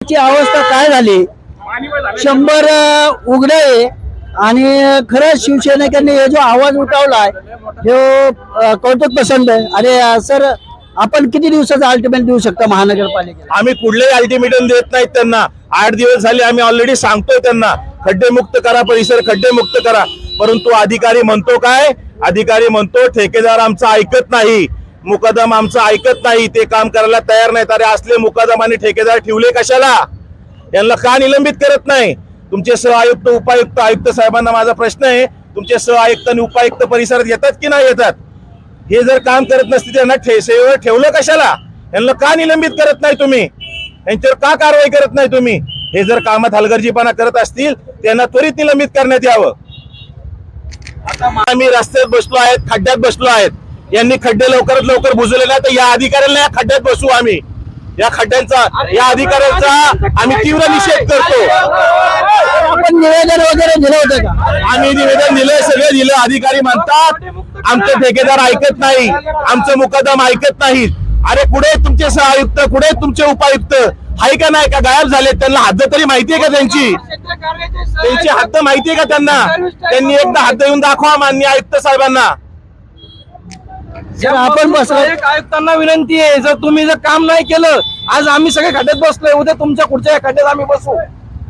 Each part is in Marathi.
ची अवस्था काय झाली 100 उघडे आहे आणि खरंच शिवसैनिकांनी हे जो आवाज उठवलाय हे कौतुक पसंत आहे. आणि सर आपण किती दिवसाचा अल्टिमेट देऊ शकता महानगरपालिकेला? आम्ही कुठलेही अल्टिमेटम देत नाहीत त्यांना. 8 दिवस झाले आम्ही ऑलरेडी सांगतोय त्यांना खड्डे मुक्त करा, परिसर खड्डे मुक्त करा. परंतु अधिकारी म्हणतो काय? अधिकारी म्हणतो ठेकेदार आमचं ऐकत नाही, मुकदम आमचं ऐकत नाही, ते काम करायला तयार नाहीत. अरे असले मुकदम आणि ठेकेदार ठेवले कशाला? यांना का निलंबित करत नाही? तुमचे सह आयुक्त, उपायुक्त, आयुक्त साहेबांना माझा प्रश्न आहे, तुमचे सह आयुक्त आणि उपायुक्त परिसरात येतात की नाही येतात? हे जर काम करत नसते त्यांना सेवेवर ठेवलं कशाला? यांना का निलंबित करत नाही तुम्ही? यांच्यावर का कारवाई करत नाही तुम्ही? हे जर कामात हलगर्जीपणा करत असतील त्यांना त्वरित निलंबित करण्यात यावं. आता आम्ही रस्त्यात बसलो आहेत, खड्ड्यात बसलो आहेत. यांनी खड्डे लवकरात लवकर बुजवले नाही तर या अधिकाऱ्यांना या खड्ड्यात बसवू आम्ही. या खड्ड्यांचा, या अधिकाऱ्यांचा आम्ही तीव्र निषेध करतो. आपण निवेदन वगैरे दिलं होतं का? आम्ही निवेदन दिलं, सगळे दिलं. अधिकारी म्हणतात आमचे ठेकेदार ऐकत नाही, आमचं मुकदम ऐकत नाहीत. अरे कुठे तुमचे सह आयुक्त, कुठे तुमचे उपायुक्त? आहे का नाही? का गायब झाले? त्यांना हद्द तरी माहितीये का त्यांची? त्यांची हद्द माहितीये का त्यांना? त्यांनी एकदा हद्द येऊन दाखवा माननीय आयुक्त साहेबांना. आपण आयुक्तांना विनंती आहे, जर तुम्ही जर काम नाही केलं, आज आम्ही सगळे खड्ड्यात बसलोय, उद्या तुमच्या पुढच्या खड्ड्यात आम्ही बसू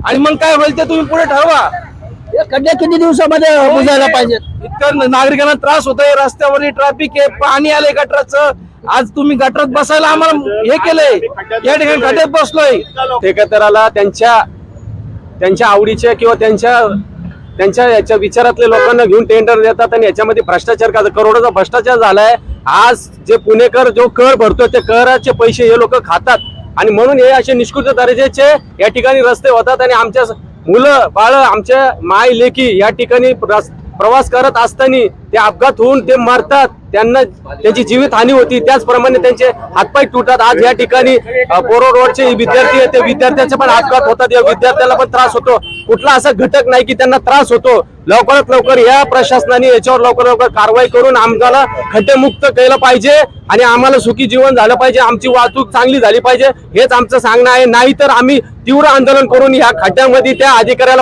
आणि मग काय होईल ते तुम्ही पुढे ठरवा. हे खड्डे किती दिवसामध्ये बुजायला पाहिजेत? इतकं नागरिकांना त्रास होतोय, रस्त्यावरही ट्रॅफिक आहे, पाणी आलंय गटराचं. आज तुम्ही गटरात बसायला आम्हाला हे केलंय, या ठिकाणी खड्ड्यात बसलोय. ठेकेदाराला त्यांच्या आवडीच्या किंवा त्यांच्या याच्या विचारातले लोकांना घेऊन टेंडर देतात आणि याच्यामध्ये भ्रष्टाचार करोडोचा भ्रष्टाचार झालाय. आज जे पुणेकर जो कर भरतो ते कराचे पैसे हे लोक खातात आणि म्हणून हे असे निष्कृत दर्जाचे या ठिकाणी रस्ते होतात आणि आमच्या मुलं बाळ, आमच्या माय लेकी या ठिकाणी प्रवास करत असताना ते अपघात होऊन ते मरतात, त्यांना त्याची जीवित हानी होती. त्याचप्रमाणे त्यांचे हातपाय तुटतात. आज या ठिकाणी पोरो रोडचे विद्यार्थी आहेत, ते विद्यार्थ्यांचे पण अपघात होतात, या विद्यार्थ्याला पण त्रास होतो. कुठला असा घटक नाही की त्यांना त्रास होतो. लवकरात लवकर या प्रशासनाने याच्यावर लवकर कारवाई करून आम्हाला खड्डेमुक्त केलं पाहिजे आणि आम्हाला सुखी जीवन झालं पाहिजे, आमची वाहतूक चांगली झाली पाहिजे, हेच आमचं सांगणं आहे. नाहीतर आम्ही तीव्र आंदोलन करून या खड्ड्यामध्ये त्या अधिकाऱ्याला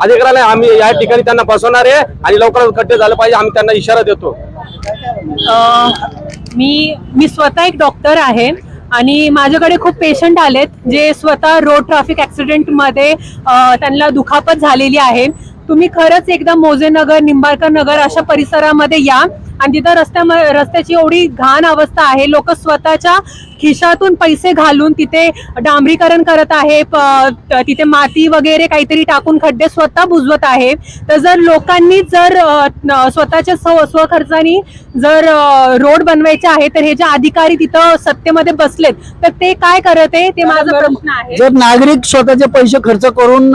अधिकाऱ्याला आम्ही या ठिकाणी त्यांना बसवणार आहे आणि लवकरात खड्डे झालं पाहिजे, आम्ही त्यांना इशारा देतो. मी स्वतः एक डॉक्टर आहे आणि माझ्याकडे खूप पेशंट आलेत जे स्वतः रोड ट्रॅफिक ऍक्सिडेंट मध्ये त्यांना दुखापत झालेली आहे. तुम्ही खरंच एकदा मोजेनगर, निंबाळकर नगर अशा परिसरामध्ये या आणि तिथं रस्त्याची एवढी घाण अवस्था आहे. लोक स्वतःच्या खिशातून पैसे घालून तिथे डांबरीकरण करत आहे, तिथे माती वगैरे काहीतरी टाकून खड्डे स्वतः बुजवत आहे. तर जर लोकांनी जर स्वतःच्या स्वखर्चानी जर रोड बनवायचे आहे तर हे जे अधिकारी तिथं सत्तेमध्ये बसलेत तर ते काय करत आहे ते माझा प्रश्न आहे. जर नागरिक स्वतःचे पैसे खर्च करून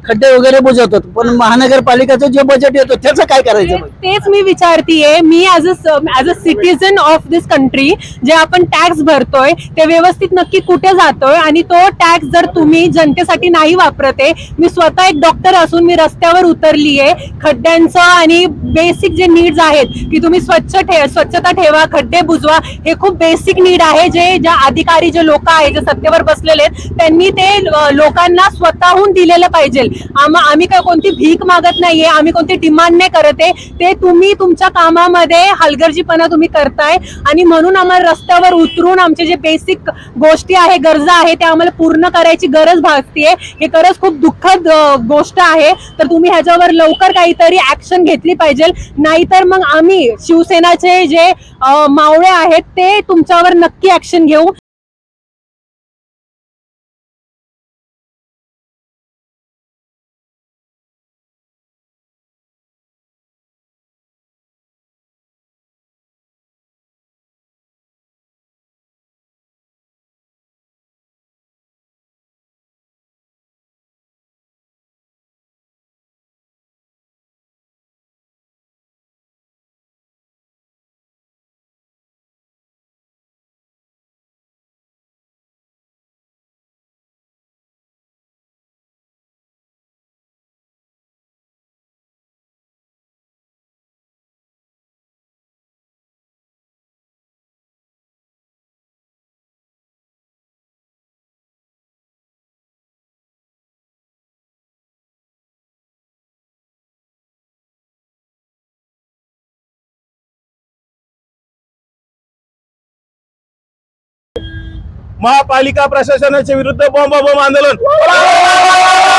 खड्डे वगैरे बुजवतात पण महानगरपालिकेचं जे बजेट येतो त्याचं काय करायचं? तेच मी विचारतीये. मी as a citizen of this country जे आपण टॅक्स भरतोय ते व्यवस्थित नक्की कुठे जातोय आणि तो टॅक्स जर तुम्ही जनतेसाठी नाही वापरते. मी स्वतः एक डॉक्टर असून मी रस्त्यावर उतरलीये. खड्ड्यांचं आणि बेसिक जे नीड्स आहेत की तुम्ही स्वच्छता ठेवा, खड्डे बुजवा, हे खूप बेसिक नीड आहे. ज्या अधिकारी जे लोक आहेत जे सत्तेवर बसलेले आहेत त्यांनी ते लोकांना स्वतःहून दिलेलं पाहिजे. आम्ही काय कोणती भीक मागत नाहीये, आम्ही कोणती डिमांड नाही करते. ते तुम्ही तुमच्या कामामध्ये हलगर्जीपणा तुम्ही करताय आणि म्हणून आम्हाला रस्त्यावर उतरून आमचे जे बेसिक गोष्टी आहे, गरजा आहे त्या आम्हाला पूर्ण करायची गरज भासतीये. हे खरंच खूप दुःखद गोष्ट आहे. तर तुम्ही ह्याच्यावर लवकर काहीतरी ऍक्शन घेतली पाहिजे, नाहीतर मग आम्ही शिवसेनाचे जे मावळे आहेत ते तुमच्यावर नक्की ऍक्शन घेऊ. महापालिका प्रशासनाच्या विरुद्ध बॉम्ब आंदोलन